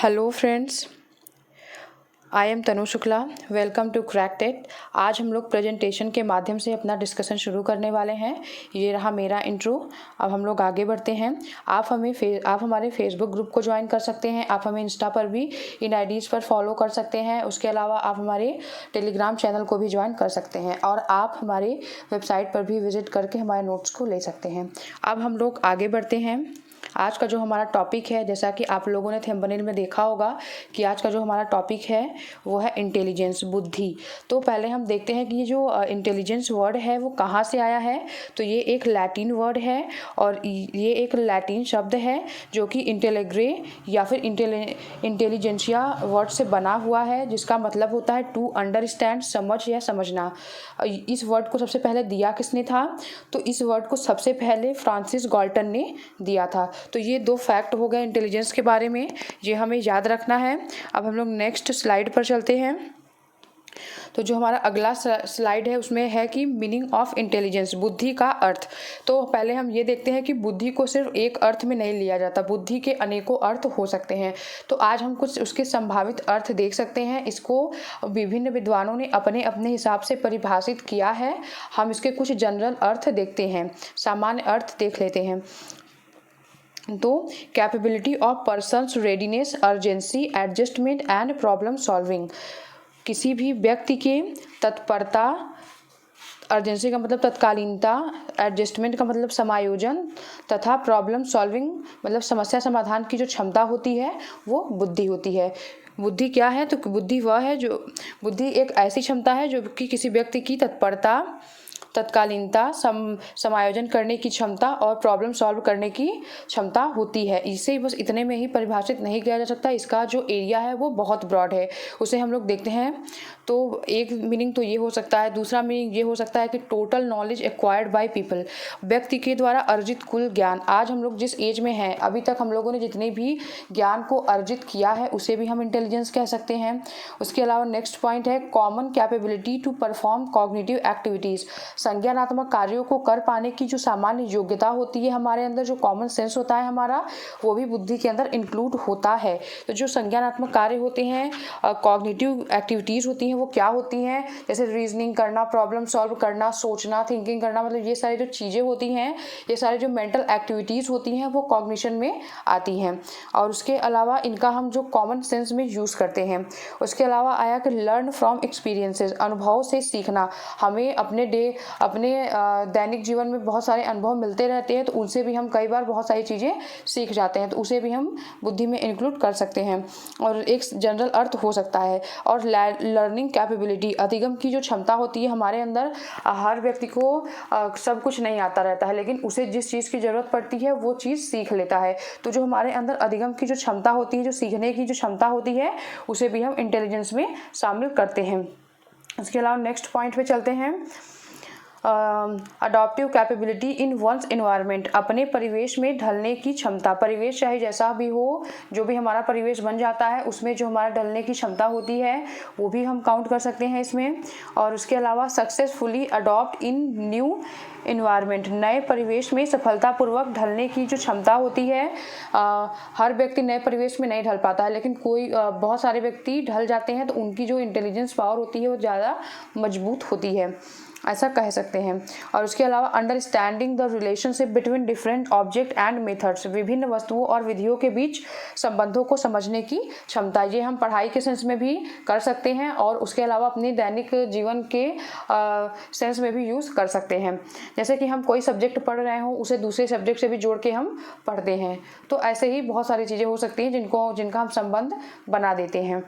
Hello friends, I am Tanu Shukla. Welcome to crack TET. आज हम लोग प्रेजेंटेशन के माध्यम से अपना डिस्कशन शुरू करने वाले हैं। ये रहा मेरा इंट्रो। अब हम लोग आगे बढ़ते हैं। आप हमारे फेसबुक ग्रुप को ज्वाइन कर सकते हैं। आप हमें इंस्टा पर भी इन आईडीज़ पर फॉलो कर सकते हैं। उसके अलावा आप हमारे टेलीग्राम चैनल को भी ज्वाइन कर सकते हैं और आप हमारे वेबसाइट पर भी विजिट करके हमारे नोट्स को ले सकते हैं। अब हम लोग आगे बढ़ते हैं। आज का जो हमारा टॉपिक है, जैसा कि आप लोगों ने थंबनेल में देखा होगा कि आज का जो हमारा टॉपिक है वो है इंटेलिजेंस, बुद्धि। तो पहले हम देखते हैं कि ये जो इंटेलिजेंस वर्ड है वो कहाँ से आया है। तो ये एक लैटिन वर्ड है और ये एक लैटिन शब्द है जो कि इंटेलेग्रे या फिर इंटेलिजेंसिया वर्ड से बना हुआ है, जिसका मतलब होता है टू अंडरस्टैंड, समझ या समझना। इस वर्ड को सबसे पहले दिया किसने था? तो इस वर्ड को सबसे पहले फ्रांसिस गाल्टन ने दिया था। तो ये दो फैक्ट हो गए इंटेलिजेंस के बारे में, ये हमें याद रखना है। अब हम लोग नेक्स्ट स्लाइड पर चलते हैं। तो जो हमारा अगला स्लाइड है उसमें है कि मीनिंग ऑफ इंटेलिजेंस, बुद्धि का अर्थ। तो पहले हम ये देखते हैं कि बुद्धि को सिर्फ एक अर्थ में नहीं लिया जाता, बुद्धि के अनेकों अर्थ हो सकते हैं। तो आज हम कुछ उसके संभावित अर्थ देख सकते हैं। इसको विभिन्न विद्वानों ने अपने अपने हिसाब से परिभाषित किया है। हम इसके कुछ जनरल अर्थ देखते हैं, सामान्य अर्थ देख लेते हैं। तो capability of persons, readiness, urgency, adjustment and problem solving. किसी भी व्यक्ति के तत्परता, अर्जेंसी का मतलब तत्कालीनता, एडजस्टमेंट का मतलब समायोजन, तथा प्रॉब्लम सॉल्विंग मतलब समस्या समाधान की जो क्षमता होती है वो बुद्धि होती है। बुद्धि क्या है? तो बुद्धि वह है जो, बुद्धि एक ऐसी क्षमता है जो कि किसी व्यक्ति की तत्परता, तत्कालीनता, समायोजन करने की क्षमता और प्रॉब्लम सॉल्व करने की क्षमता होती है। इसे बस इतने में ही परिभाषित नहीं किया जा सकता, इसका जो एरिया है वो बहुत ब्रॉड है। उसे हम लोग देखते हैं। तो एक मीनिंग तो ये हो सकता है। दूसरा मीनिंग ये हो सकता है कि total knowledge acquired by people, व्यक्ति के द्वारा अर्जित कुल ज्ञान। आज हम लोग जिस एज में हैं, अभी तक हम लोगों ने जितने भी ज्ञान को अर्जित किया है उसे भी हम इंटेलिजेंस कह सकते हैं। उसके अलावा नेक्स्ट पॉइंट है common capability to perform cognitive activities. संज्ञानात्मक कार्यों को कर पाने की जो सामान्य योग्यता होती है हमारे अंदर, जो कॉमन सेंस होता है हमारा, वो भी बुद्धि के अंदर इंक्लूड होता है। तो जो संज्ञानात्मक कार्य होते हैं, कॉग्निटिव एक्टिविटीज़ होती हैं, वो क्या होती हैं? जैसे रीजनिंग करना, प्रॉब्लम सॉल्व करना, सोचना, थिंकिंग करना, मतलब ये सारी जो चीज़ें होती हैं, ये सारी जो मेंटल एक्टिविटीज़ होती हैं वो कॉग्निशन में आती हैं। और उसके अलावा इनका हम जो कॉमन सेंस में यूज़ करते हैं। उसके अलावा आया कि लर्न फ्रॉम एक्सपीरियंसेस, अनुभव से सीखना। हमें अपने दैनिक जीवन में बहुत सारे अनुभव मिलते रहते हैं, तो उनसे भी हम कई बार बहुत सारी चीज़ें सीख जाते हैं, तो उसे भी हम बुद्धि में इंक्लूड कर सकते हैं। और एक जनरल अर्थ हो सकता है। और लर्निंग कैपेबिलिटी, अधिगम की जो क्षमता होती है हमारे अंदर, हर व्यक्ति को सब कुछ नहीं आता रहता है, लेकिन उसे जिस चीज़ की ज़रूरत पड़ती है वो चीज़ सीख लेता है। तो जो हमारे अंदर अधिगम की जो क्षमता होती है, जो सीखने की जो क्षमता होती है, उसे भी हम इंटेलिजेंस में शामिल करते हैं। उसके अलावा नेक्स्ट पॉइंट पे चलते हैं। Adaptive capability in one's environment, अपने परिवेश में ढलने की क्षमता। परिवेश चाहे जैसा भी हो, जो भी हमारा परिवेश बन जाता है उसमें जो हमारा ढलने की क्षमता होती है वो भी हम काउंट कर सकते हैं इसमें। और उसके अलावा सक्सेसफुली अडॉप्ट इन न्यू इन्वायरमेंट, नए परिवेश में सफलतापूर्वक ढलने की जो क्षमता होती है। हर व्यक्ति नए परिवेश में नहीं ढल पाता है, लेकिन बहुत सारे व्यक्ति ढल जाते हैं, तो उनकी जो इंटेलिजेंस पावर होती है वो ज़्यादा मजबूत होती है, ऐसा कह सकते हैं। और उसके अलावा understanding the relationship between different object and methods, विभिन्न वस्तुओं और विधियों के बीच संबंधों को समझने की क्षमता। ये हम पढ़ाई के सेंस में भी कर सकते हैं और उसके अलावा अपने दैनिक जीवन के सेंस में भी यूज़ कर सकते हैं। जैसे कि हम कोई सब्जेक्ट पढ़ रहे हों, उसे दूसरे सब्जेक्ट से भी जोड़ के हम पढ़ते हैं। तो ऐसे ही बहुत सारी चीज़ें हो सकती हैं जिनका हम संबंध बना देते हैं।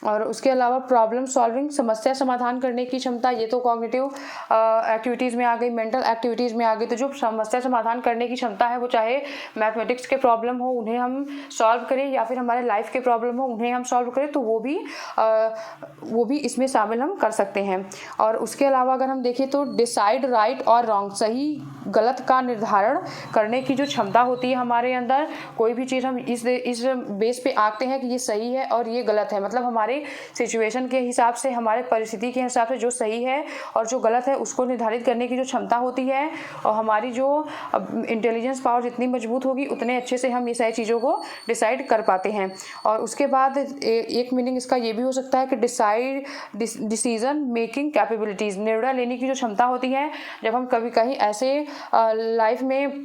और उसके अलावा प्रॉब्लम सॉल्विंग, समस्या समाधान करने की क्षमता, ये तो कॉग्निटिव एक्टिविटीज़ में आ गई, मेंटल एक्टिविटीज़ में आ गई। तो जो समस्या समाधान करने की क्षमता है वो चाहे मैथमेटिक्स के प्रॉब्लम हो उन्हें हम सॉल्व करें, या फिर हमारे लाइफ के प्रॉब्लम हो उन्हें हम सॉल्व करें, तो वो भी इसमें शामिल हम कर सकते हैं। और उसके अलावा अगर हम देखें तो डिसाइड राइट और रॉन्ग, सही गलत का निर्धारण करने की जो क्षमता होती है हमारे अंदर, कोई भी चीज़ हम इस बेस पे आंकते हैं कि ये सही है और ये गलत है, मतलब हमारे सिचुएशन के हिसाब से, हमारे परिस्थिति के हिसाब से जो सही है और जो गलत है उसको निर्धारित करने की जो क्षमता होती है, और हमारी जो इंटेलिजेंस पावर जितनी मजबूत होगी उतने अच्छे से हम ये सारी चीज़ों को डिसाइड कर पाते हैं। और उसके बाद एक मीनिंग इसका ये भी हो सकता है कि डिसीजन मेकिंग कैपेबिलिटीज़, निर्णय लेने की जो क्षमता होती है। जब हम कभी कहीं ऐसे लाइफ में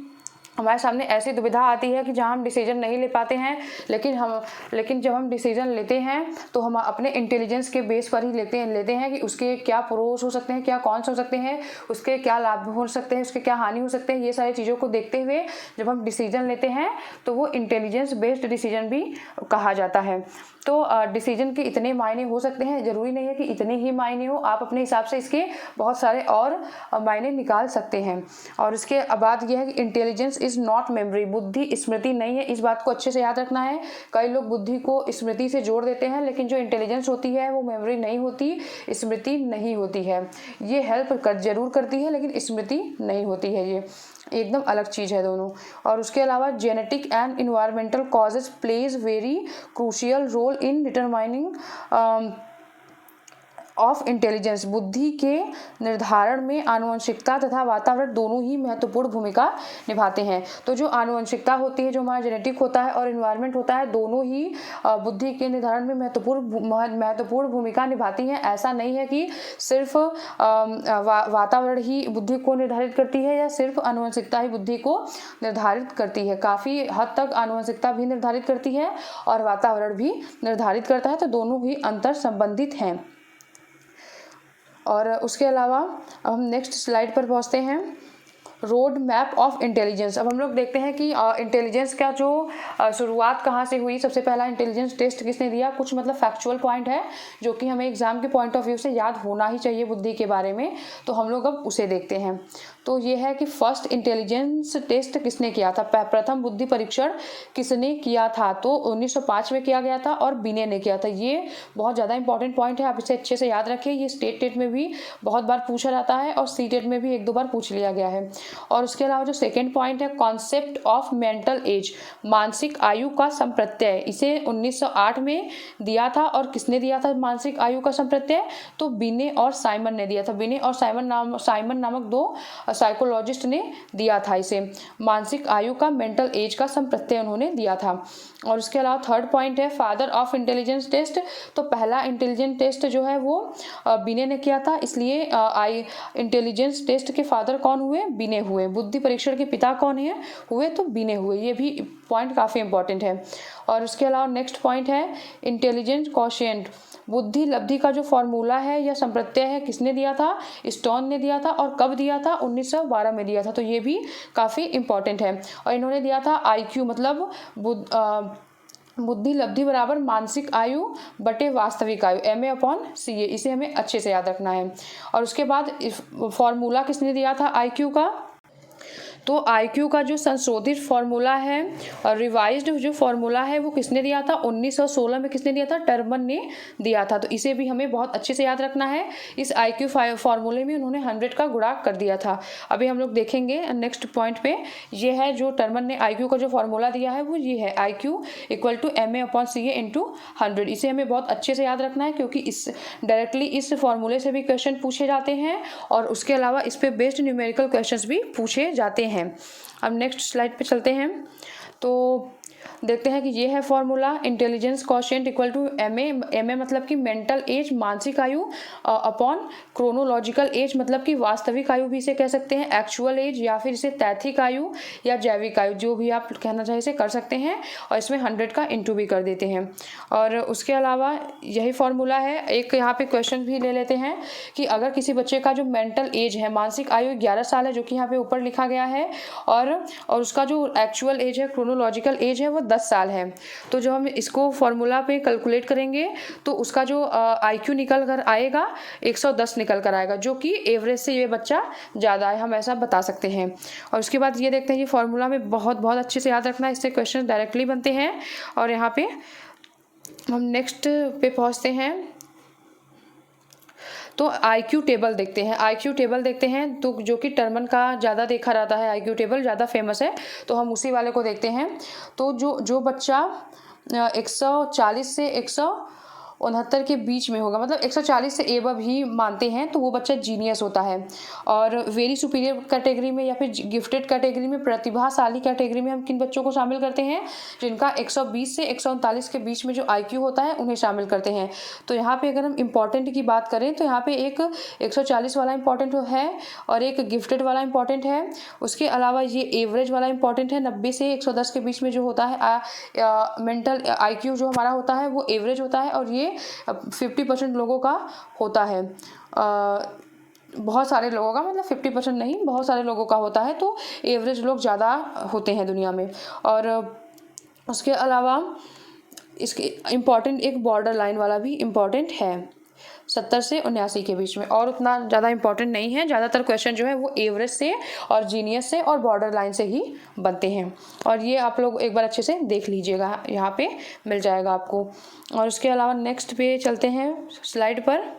हमारे सामने ऐसी दुविधा आती है कि जहाँ हम डिसीजन नहीं ले पाते हैं, लेकिन जब हम डिसीजन लेते हैं तो हम अपने इंटेलिजेंस के बेस पर ही लेते हैं कि उसके क्या प्रोस हो सकते हैं, क्या कॉन्स हो सकते हैं, उसके क्या लाभ हो सकते हैं, उसके क्या हानि हो सकते हैं। ये सारी चीज़ों को देखते हुए जब हम डिसीजन लेते हैं तो वो इंटेलिजेंस बेस्ड डिसीजन भी कहा जाता है। तो डिसीजन के इतने मायने हो सकते हैं, ज़रूरी नहीं है कि इतने ही मायने हो, आप अपने हिसाब से इसके बहुत सारे और मायने निकाल सकते हैं। और इसके बाद यह है कि इंटेलिजेंस इज़ नॉट मेमोरी, बुद्धि स्मृति नहीं है। इस बात को अच्छे से याद रखना है। कई लोग बुद्धि को स्मृति से जोड़ देते हैं, लेकिन जो इंटेलिजेंस होती है वो मेमोरी नहीं होती, स्मृति नहीं होती है। ये हेल्प जरूर करती है लेकिन स्मृति नहीं होती है, ये एकदम अलग चीज़ है दोनों। और उसके अलावा genetic and environmental causes plays very crucial role in determining of intelligence, बुद्धि के निर्धारण में आनुवंशिकता तथा वातावरण दोनों ही महत्वपूर्ण भूमिका निभाते हैं। तो जो आनुवंशिकता होती है, जो हमारा जेनेटिक होता है, और इन्वायरमेंट होता है, दोनों ही बुद्धि के निर्धारण में महत्वपूर्ण भूमिका निभाती हैं। ऐसा नहीं है कि सिर्फ वातावरण ही बुद्धि को निर्धारित करती है या सिर्फ आनुवंशिकता ही बुद्धि को निर्धारित करती है। काफ़ी हद तक आनुवंशिकता भी निर्धारित करती है और वातावरण भी निर्धारित करता है, तो दोनों ही अंतर संबंधित हैं। और उसके अलावा अब हम नेक्स्ट स्लाइड पर पहुंचते हैं, रोड मैप ऑफ इंटेलिजेंस। अब हम लोग देखते हैं कि इंटेलिजेंस का जो शुरुआत कहाँ से हुई। सबसे पहला इंटेलिजेंस टेस्ट किसने दिया, कुछ मतलब फैक्चुअल पॉइंट है जो कि हमें एग्जाम के पॉइंट ऑफ व्यू से याद होना ही चाहिए बुद्धि के बारे में, तो हम लोग अब उसे देखते हैं। तो ये है कि फर्स्ट इंटेलिजेंस टेस्ट किसने किया था, प्रथम बुद्धि परीक्षण किसने किया था, तो 1905 में किया गया था और बिने ने किया था। ये बहुत ज़्यादा इंपॉर्टेंट पॉइंट है, आप इसे अच्छे से याद रखिए। ये स्टेट टेट में भी बहुत बार पूछा जाता है और सी टेट में भी 1-2 बार पूछ लिया गया है। और उसके अलावा जो सेकेंड पॉइंट है, कॉन्सेप्ट ऑफ मेंटल एज, मानसिक आयु का संप्रत्यय, इसे 1908 में दिया था। और किसने दिया था मानसिक आयु का संप्रत्यय, तो बिने और साइमन ने दिया था। बिने और साइमन नामक 2 साइकोलॉजिस्ट ने दिया था इसे, मानसिक आयु का मेंटल एज का संप्रत्यय उन्होंने दिया था। और उसके अलावा थर्ड पॉइंट है फादर ऑफ इंटेलिजेंस टेस्ट, तो पहला इंटेलिजेंस टेस्ट जो है वो बिने ने किया था, इसलिए इंटेलिजेंस टेस्ट के फादर कौन हुए, बिने हुए। बुद्धि परीक्षण के पिता कौन है हुए, तो बिने हुए। ये भी पॉइंट काफ़ी इंपॉर्टेंट है। और उसके अलावा नेक्स्ट पॉइंट है इंटेलिजेंस क्वोशिएंट, बुद्धि लब्धि का जो फॉर्मूला है या संप्रत्यय है किसने दिया था, स्टोन ने दिया था। और कब दिया था, 1912 में दिया था, तो ये भी काफ़ी इंपॉर्टेंट है। और इन्होंने दिया था IQ, मतलब बुद्धि लब्धि बराबर मानसिक आयु बटे वास्तविक आयु, MA/CA, इसे हमें अच्छे से याद रखना है। और उसके बाद फॉर्मूला किसने दिया था IQ का, तो IQ का जो संशोधित फार्मूला है और रिवाइज्ड जो फार्मूला है वो किसने दिया था, 1916 में किसने दिया था, टर्मन ने दिया था। तो इसे भी हमें बहुत अच्छे से याद रखना है। इस IQ फार्मूले में उन्होंने 100 का गुणा कर दिया था। अभी हम लोग देखेंगे नेक्स्ट पॉइंट पे, ये है जो टर्मन ने IQ का जो फार्मूला दिया है वो ये है, IQ = MA/CA × 100। इसे हमें बहुत अच्छे से याद रखना है क्योंकि इस डायरेक्टली इस फार्मूले से भी क्वेश्चन पूछे जाते हैं और उसके अलावा इस पे बेस्ड न्यूमेरिकल क्वेश्चंस भी पूछे जाते हैं। अब नेक्स्ट स्लाइड पे चलते हैं, तो देखते हैं कि ये है फॉर्मूला, इंटेलिजेंस क्वोशिएंट = MA मतलब कि मेंटल एज, मानसिक आयु, अपॉन क्रोनोलॉजिकल एज मतलब कि वास्तविक आयु भी इसे कह सकते हैं, एक्चुअल एज, या फिर इसे तैथिक आयु या जैविक आयु, जो भी आप कहना चाहे इसे कर सकते हैं। और इसमें 100 का इंटू भी कर देते हैं। और उसके अलावा यही फॉर्मूला है। एक यहाँ पे क्वेश्चन भी ले लेते हैं कि अगर किसी बच्चे का जो मेंटल एज है, मानसिक आयु 11 साल है, जो कि यहाँ पे ऊपर लिखा गया है, और उसका जो एक्चुअल एज है, क्रोनोलॉजिकल एज है, वो 10 साल है, तो जब हम इसको फॉर्मूला पे कैलकुलेट करेंगे तो उसका जो IQ निकल कर आएगा 110 निकल कर आएगा, जो कि एवरेज से ये बच्चा ज़्यादा है, हम ऐसा बता सकते हैं। और उसके बाद ये देखते हैं, ये फॉर्मूला में बहुत अच्छे से याद रखना है, इससे क्वेश्चन डायरेक्टली बनते हैं। और यहाँ पे हम नेक्स्ट पे पहुँचते हैं, तो IQ टेबल देखते हैं। IQ टेबल देखते हैं तो जो कि टर्मन का ज़्यादा देखा जाता है, IQ टेबल ज़्यादा फेमस है, तो हम उसी वाले को देखते हैं। तो जो बच्चा 140 से 69 के बीच में होगा, मतलब 140 से एबव ही मानते हैं तो वो बच्चा जीनियस होता है। और वेरी सुपीरियर कैटेगरी में या फिर गिफ्टेड कैटेगरी में, प्रतिभाशाली कैटेगरी में हम किन बच्चों को शामिल करते हैं? जिनका 120 से 139 के बीच में जो IQ होता है उन्हें शामिल करते हैं। तो यहाँ पे अगर हम इम्पॉर्टेंट की बात करें तो यहाँ पे एक 140 वाला इम्पॉर्टेंट है और एक गिफ्टेड वाला इम्पॉर्टेंट है। उसके अलावा ये एवरेज वाला इम्पॉर्टेंट है, 90 से 110 के बीच में जो होता है मेंटल IQ जो हमारा होता है वो एवरेज होता है, और ये 50% लोगों का होता है। बहुत सारे लोगों का, मतलब 50% नहीं, बहुत सारे लोगों का होता है, तो एवरेज लोग ज़्यादा होते हैं दुनिया में। और उसके अलावा इसके इम्पॉर्टेंट एक बॉर्डर लाइन वाला भी इम्पॉर्टेंट है 70 से 79 के बीच में, और उतना ज़्यादा इंपॉर्टेंट नहीं है। ज़्यादातर क्वेश्चन जो है वो एवरेज से और जीनियस से और बॉर्डर लाइन से ही बनते हैं, और ये आप लोग एक बार अच्छे से देख लीजिएगा, यहाँ पे मिल जाएगा आपको। और उसके अलावा नेक्स्ट पे चलते हैं स्लाइड पर,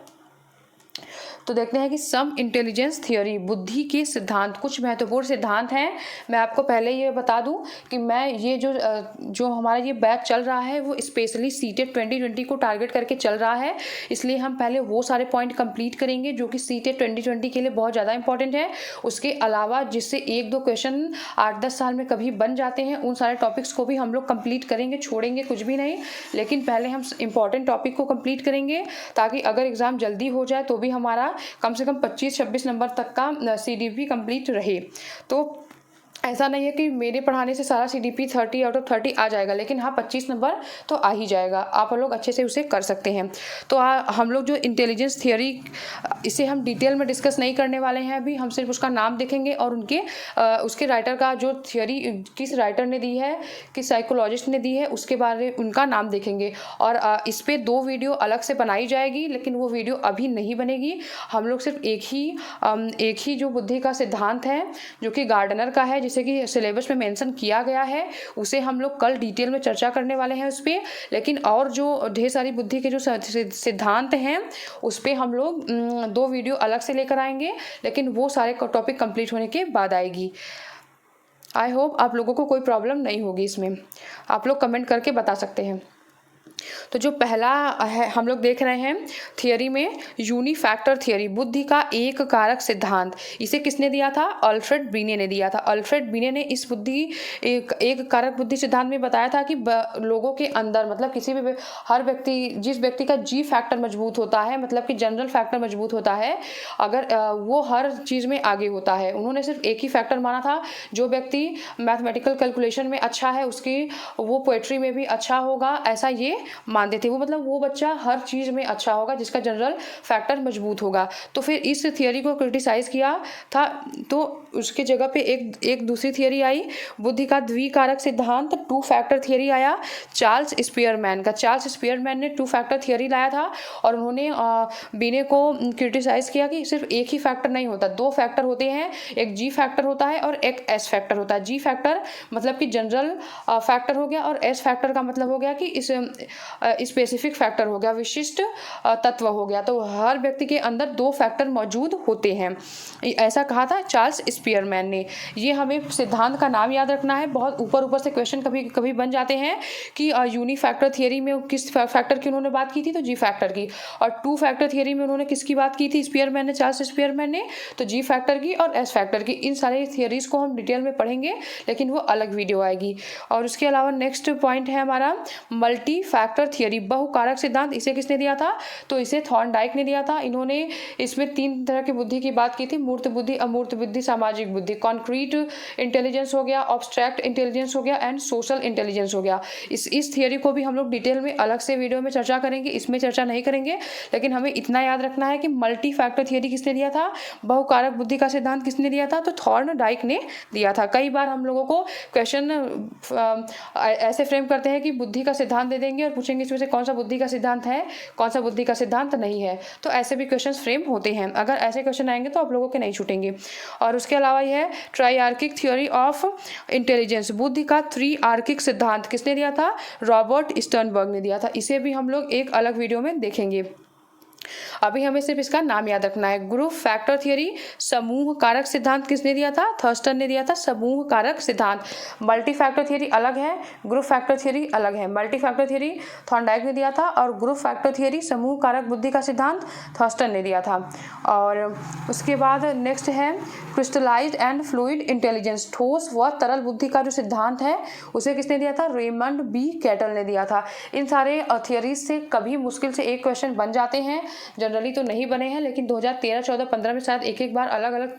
तो देखते हैं कि सम इंटेलिजेंस थियोरी, बुद्धि के सिद्धांत, कुछ महत्वपूर्ण सिद्धांत हैं। मैं आपको पहले ये बता दूं कि मैं ये जो हमारा ये बैच चल रहा है वो स्पेशली सीटेट 2020 को टारगेट करके चल रहा है, इसलिए हम पहले वो सारे पॉइंट कंप्लीट करेंगे जो कि सीटेट 2020 के लिए बहुत ज़्यादा इंपॉर्टेंट है। उसके अलावा जिससे 1-2 क्वेश्चन 8-10 साल में कभी बन जाते हैं, उन सारे टॉपिक्स को भी हम लोग कंप्लीट करेंगे, छोड़ेंगे कुछ भी नहीं, लेकिन पहले हम इंपॉर्टेंट टॉपिक को कंप्लीट करेंगे ताकि अगर एग्ज़ाम जल्दी हो जाए तो भी हमारा कम से कम 25-26 नंबर तक का CDP कंप्लीट रहे। तो ऐसा नहीं है कि मेरे पढ़ाने से सारा CDP 30 आउट ऑफ 30 आ जाएगा, लेकिन हाँ 25 नंबर तो आ ही जाएगा, आप लोग अच्छे से उसे कर सकते हैं। तो हम लोग जो इंटेलिजेंस थियोरी, इसे हम डिटेल में डिस्कस नहीं करने वाले हैं अभी, हम सिर्फ उसका नाम देखेंगे और उसके राइटर का जो थियोरी किस राइटर ने दी है, किस साइकोलॉजिस्ट ने दी है, उसके बारे उनका नाम देखेंगे। और इस पर 2 वीडियो अलग से बनाई जाएगी, लेकिन वो वीडियो अभी नहीं बनेगी। हम लोग सिर्फ एक ही जो बुद्धि का सिद्धांत है जो कि गार्डनर का है, जैसे कि सिलेबस में मेंशन किया गया है, उसे हम लोग कल डिटेल में चर्चा करने वाले हैं उस पर। लेकिन और जो ढेर सारी बुद्धि के जो सिद्धांत हैं उस पर हम लोग 2 वीडियो अलग से लेकर आएंगे, लेकिन वो सारे टॉपिक कंप्लीट होने के बाद आएगी। आई होप आप लोगों को कोई प्रॉब्लम नहीं होगी इसमें, आप लोग कमेंट करके बता सकते हैं। तो जो पहला है हम लोग देख रहे हैं थियरी में, यूनिफैक्टर थियरी, बुद्धि का एक कारक सिद्धांत। इसे किसने दिया था? अल्फ्रेड बीने ने दिया था। अल्फ्रेड बीने ने इस एक कारक बुद्धि सिद्धांत में बताया था कि लोगों के अंदर, मतलब किसी भी जिस व्यक्ति का G फैक्टर मजबूत होता है, मतलब कि जनरल फैक्टर मजबूत होता है, अगर वो हर चीज़ में आगे होता है। उन्होंने सिर्फ एक ही फैक्टर माना था, जो व्यक्ति मैथमेटिकल कैलकुलेशन में अच्छा है वो पोएट्री में भी अच्छा होगा, ऐसा ये मानते थे वो, मतलब वो बच्चा हर चीज़ में अच्छा होगा जिसका जनरल फैक्टर मजबूत होगा। तो फिर इस थियरी को क्रिटिसाइज किया था, तो उसके जगह पे एक दूसरी थियरी आई, बुद्धि का द्विकारक सिद्धांत, 2 फैक्टर थियरी आया चार्ल्स स्पीयरमैन का। चार्ल्स स्पीयरमैन ने 2 फैक्टर थियरी लाया था और उन्होंने बीने को क्रिटिसाइज किया कि सिर्फ एक ही फैक्टर नहीं होता, 2 फैक्टर होते हैं, एक G फैक्टर होता है और एक S फैक्टर होता है। G फैक्टर मतलब कि जनरल फैक्टर हो गया, और S फैक्टर का मतलब हो गया कि इस स्पेसिफिक फैक्टर हो गया, विशिष्ट तत्व हो गया। तो हर व्यक्ति के अंदर 2 फैक्टर मौजूद होते हैं, ऐसा कहा था चार्ल्स स्पीयरमैन ने। ये हमें सिद्धांत का नाम याद रखना है, बहुत ऊपर से क्वेश्चन कभी कभी बन जाते हैं कि यूनिफैक्टर थियरी में किस फैक्टर की उन्होंने बात की थी, तो G फैक्टर की, और 2 फैक्टर थियरी में उन्होंने किसकी बात की थी स्पीयरमैन ने, चार्ल्स स्पीयरमैन ने, तो G फैक्टर की और S फैक्टर की। इन सारी थियरीज को हम डिटेल में पढ़ेंगे, लेकिन वो अलग वीडियो आएगी। और उसके अलावा नेक्स्ट पॉइंट है हमारा मल्टी फैक्टर थियरी, बहुकारक सिद्धांत। इसे किसने दिया था? तो इसे थॉर्नडाइक ने दिया था। इन्होंने इसमें 3 तरह की बुद्धि की बात की थी, मूर्त बुद्धि, अमूर्त बुद्धि, सामाजिक बुद्धि। कॉन्क्रीट इंटेलिजेंस हो गया, ऑब्स्ट्रैक्ट इंटेलिजेंस हो गया एंड सोशल इंटेलिजेंस हो गया। इस थियरी को भी हम लोग डिटेल में अलग से वीडियो में चर्चा करेंगे, इसमें चर्चा नहीं करेंगे, लेकिन हमें इतना याद रखना है कि मल्टी फैक्टर थियरी किसने दिया था, बहुकारक बुद्धि का सिद्धांत किसने दिया था, तो थॉर्नडाइक ने दिया था। कई बार हम लोगों को क्वेश्चन ऐसे फ्रेम करते हैं कि बुद्धि का सिद्धांत दे देंगे और पूछेंगे इसमें से कौन सा बुद्धि का सिद्धांत है, कौन सा बुद्धि का सिद्धांत नहीं है। तो ऐसे भी क्वेश्चंस फ्रेम होते हैं, अगर ऐसे क्वेश्चन आएंगे तो आप लोगों के नहीं छूटेंगे। और उसके अलावा यह है ट्राइआर्किक थ्योरी ऑफ इंटेलिजेंस, बुद्धि का 3 आर्किक सिद्धांत किसने दिया था, रॉबर्ट स्टर्नबर्ग ने दिया था। इसे भी हम लोग एक अलग वीडियो में देखेंगे। अभी हमें सिर्फ इसका नाम याद रखना है। ग्रुप फैक्टर थियरी, समूह कारक सिद्धांत किसने दिया था? थर्स्टन ने दिया था समूह कारक सिद्धांत। मल्टी फैक्टर थियरी अलग है, ग्रुप फैक्टर थियरी अलग है। मल्टी फैक्टर थियरी थॉर्नडाइक ने दिया था और ग्रुप फैक्टर थियरी समूह कारक बुद्धि का सिद्धांत थर्स्टन ने दिया था। और उसके बाद नेक्स्ट है क्रिस्टलाइज्ड एंड फ्लूइड इंटेलिजेंस, ठोस व तरल बुद्धि का जो सिद्धांत है उसे किसने दिया था? रेमंड बी कैटल ने दिया था। इन सारे थियरीज से कभी मुश्किल से एक क्वेश्चन बन जाते हैं, जनरली तो नहीं बने हैं, लेकिन 2013, 14, 15 में शायद एक बार अलग अलग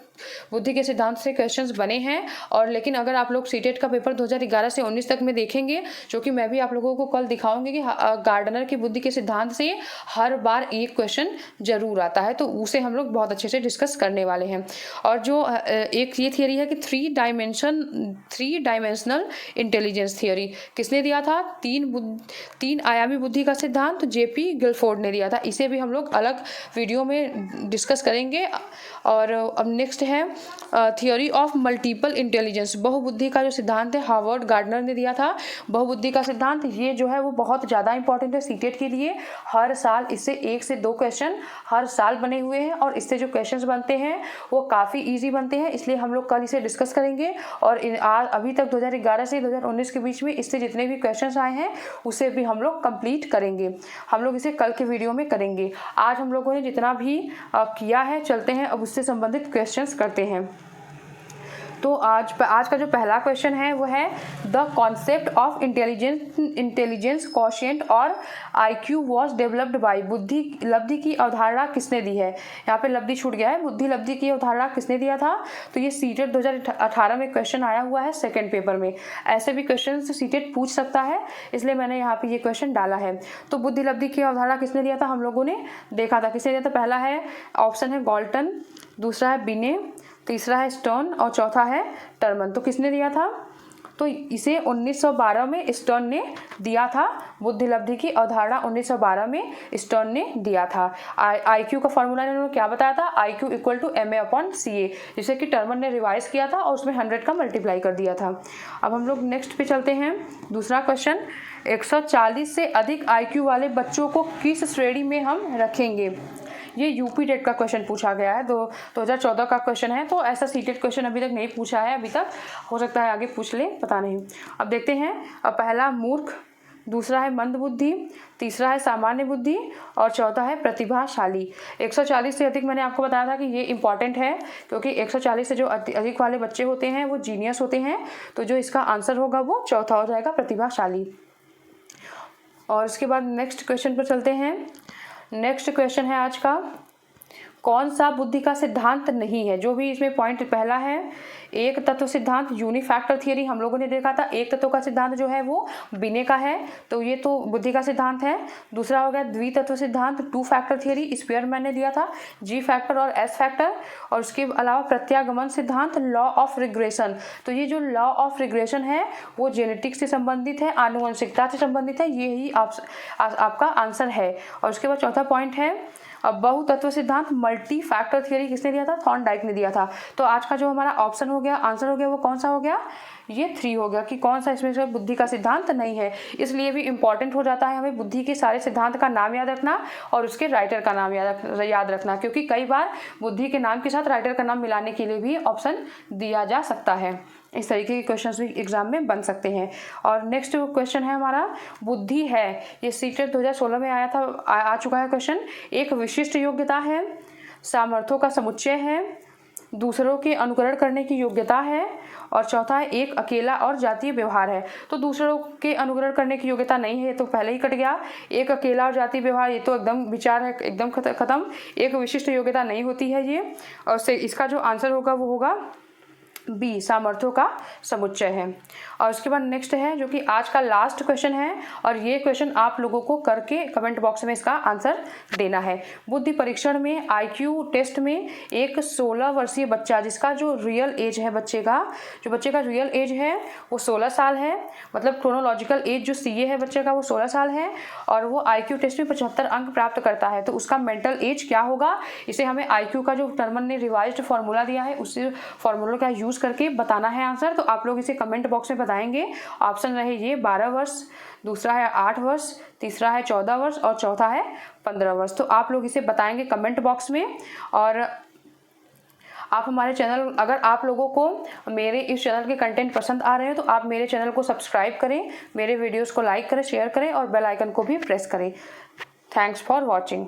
बुद्धि के सिद्धांत से क्वेश्चंस बने हैं। और लेकिन अगर आप लोग सीटेट का पेपर 2011 से 19 तक में देखेंगे, जो कि मैं भी आप लोगों को कल दिखाऊंगी कि गार्डनर की बुद्धि के सिद्धांत से हर बार एक क्वेश्चन जरूर आता है, तो उसे हम लोग बहुत अच्छे से डिस्कस करने वाले हैं। और जो एक ये थियरी है कि थ्री डायमेंशनल इंटेलिजेंस थियरी किसने दिया था? तीन आयामी बुद्धि का सिद्धांत जेपी गिलफोर्ड ने दिया था। इसे भी हम लोग अलग वीडियो में डिस्कस करेंगे। और अब नेक्स्ट है थियोरी ऑफ मल्टीपल इंटेलिजेंस, बहुबुद्धि का जो सिद्धांत है हार्वर्ड गार्डनर ने दिया था। बहुबुद्धि का सिद्धांत ये जो है वो बहुत ज़्यादा इंपॉर्टेंट है सीटेट के लिए। हर साल इससे 1 से 2 क्वेश्चन हर साल बने हुए हैं और इससे जो क्वेश्चंस बनते हैं वो काफ़ी इजी बनते हैं, इसलिए हम लोग कल इसे डिस्कस करेंगे। और अभी तक 2011 से 2019 के बीच में इससे जितने भी क्वेश्चंस आए हैं उसे भी हम लोग कंप्लीट करेंगे। हम लोग इसे कल के वीडियो में करेंगे। आज हम लोगों ने जितना भी किया है, चलते हैं अब उससे संबंधित क्वेश्चंस करते हैं। तो आज का जो पहला क्वेश्चन है वो है the concept of intelligence quotient और IQ वॉज डेवलप्ड बाय, बुद्धि लब्धि की अवधारणा किसने दी है? यहाँ पे लब्धि छूट गया है, बुद्धि लब्धि की अवधारणा किसने दिया था? तो ये सीटेट 2018 में क्वेश्चन आया हुआ है सेकेंड पेपर में। ऐसे भी क्वेश्चन सीटेट पूछ सकता है, इसलिए मैंने यहाँ पे ये क्वेश्चन डाला है। तो बुद्धि लब्धि की अवधारणा किसने दिया था? हम लोगों ने देखा था किसने दिया था। पहला है ऑप्शन है गॉल्टन, दूसरा है बिने, तीसरा है स्टर्न और चौथा है टर्मन। तो किसने दिया था? तो इसे 1912 में स्टर्न ने दिया था। बुद्धि लब्धि की अवधारणा 1912 में स्टर्न ने दिया था। IQ का फॉर्मूला इन्होंने क्या बताया था? IQ = MA/CA, जिसे कि टर्मन ने रिवाइज किया था और उसमें 100 का मल्टीप्लाई कर दिया था। अब हम लोग नेक्स्ट पे चलते हैं। दूसरा क्वेश्चन, 140 से अधिक IQ वाले बच्चों को किस श्रेणी में हम रखेंगे? ये यूपी टेट का क्वेश्चन पूछा गया है, 2014 का क्वेश्चन है। तो ऐसा सीटेट क्वेश्चन अभी तक नहीं पूछा है, अभी तक हो सकता है आगे पूछ ले, पता नहीं। अब देखते हैं। अब पहला मूर्ख, दूसरा है मंद बुद्धि, तीसरा है सामान्य बुद्धि और चौथा है प्रतिभाशाली। 140 से अधिक मैंने आपको बताया था कि ये इंपॉर्टेंट है, क्योंकि 140 से जो अधिक वाले बच्चे होते हैं वो जीनियस होते हैं। तो जो इसका आंसर होगा वो चौथा हो जाएगा, प्रतिभाशाली। और उसके बाद नेक्स्ट क्वेश्चन पर चलते हैं। नेक्स्ट क्वेश्चन है आज का, कौन सा बुद्धि का सिद्धांत नहीं है? जो भी इसमें पॉइंट पहला है एक तत्व सिद्धांत, यूनिफैक्टर थियरी हम लोगों ने देखा था। एक तत्व का सिद्धांत जो है वो बिने का है, तो ये तो बुद्धि का सिद्धांत है। दूसरा हो गया द्वितत्व सिद्धांत, 2 फैक्टर थियरी, स्पीयरमैन ने दिया था, G फैक्टर और S फैक्टर। और उसके अलावा प्रत्यागमन सिद्धांत, लॉ ऑफ रिग्रेशन। तो ये जो लॉ ऑफ रिग्रेशन है वो जेनेटिक्स से संबंधित है, आनुवंशिकता से संबंधित है, यही आपका आंसर है। और उसके बाद चौथा पॉइंट है अब बहुतत्व सिद्धांत, मल्टी फैक्टर थियरी किसने दिया था? थॉर्नडाइक ने दिया था। तो आज का जो हमारा ऑप्शन हो गया, आंसर हो गया, वो कौन सा हो गया? ये 3 हो गया कि कौन सा इसमें से बुद्धि का सिद्धांत नहीं है। इसलिए भी इंपॉर्टेंट हो जाता है हमें बुद्धि के सारे सिद्धांत का नाम याद रखना और उसके राइटर का नाम याद रखना, क्योंकि कई बार बुद्धि के नाम के साथ राइटर का नाम मिलाने के लिए भी ऑप्शन दिया जा सकता है। इस तरीके के क्वेश्चंस भी एग्जाम में बन सकते हैं। और नेक्स्ट क्वेश्चन है हमारा, बुद्धि है, ये सीटेट 2016 में आया था, आ चुका है क्वेश्चन। एक विशिष्ट योग्यता है, सामर्थ्यों का समुच्चय है, दूसरों के अनुकरण करने की योग्यता है और चौथा है एक अकेला और जातीय व्यवहार है। तो दूसरों के अनुकरण करने की योग्यता नहीं है, ये तो पहले ही कट गया। एक अकेला और जातीय व्यवहार, ये तो एकदम विचार है, एकदम खत्म। एक विशिष्ट योग्यता नहीं होती है ये। और इसका जो आंसर होगा वो होगा बी, सामर्थ्यों का समुच्चय है। और उसके बाद नेक्स्ट है जो कि आज का लास्ट क्वेश्चन है, और ये क्वेश्चन आप लोगों को करके कमेंट बॉक्स में इसका आंसर देना है। बुद्धि परीक्षण में IQ टेस्ट में एक 16 वर्षीय बच्चा, जिसका जो रियल एज है बच्चे का रियल एज है वो 16 साल है, मतलब क्रोनोलॉजिकल एज जो CA है बच्चे का वो 16 साल है, और वो IQ टेस्ट में 75 अंक प्राप्त करता है। तो उसका मेंटल एज क्या होगा? इसे हमें IQ का जो टर्मन ने रिवाइज्ड फॉर्मूला दिया है उसी फॉर्मूला का यूज चूज़ करके बताना है आंसर, तो आप लोग इसे कमेंट बॉक्स में बताएंगे। ऑप्शन रहे ये 12 वर्ष, दूसरा है 8 वर्ष, तीसरा है 14 वर्ष और चौथा है 15 वर्ष। तो आप लोग इसे बताएंगे कमेंट बॉक्स में। और आप हमारे चैनल, अगर आप लोगों को मेरे इस चैनल के कंटेंट पसंद आ रहे हैं तो आप मेरे चैनल को सब्सक्राइब करें, मेरे वीडियोस को लाइक करें, शेयर करें और बेल आइकन को भी प्रेस करें। Thanks for watching.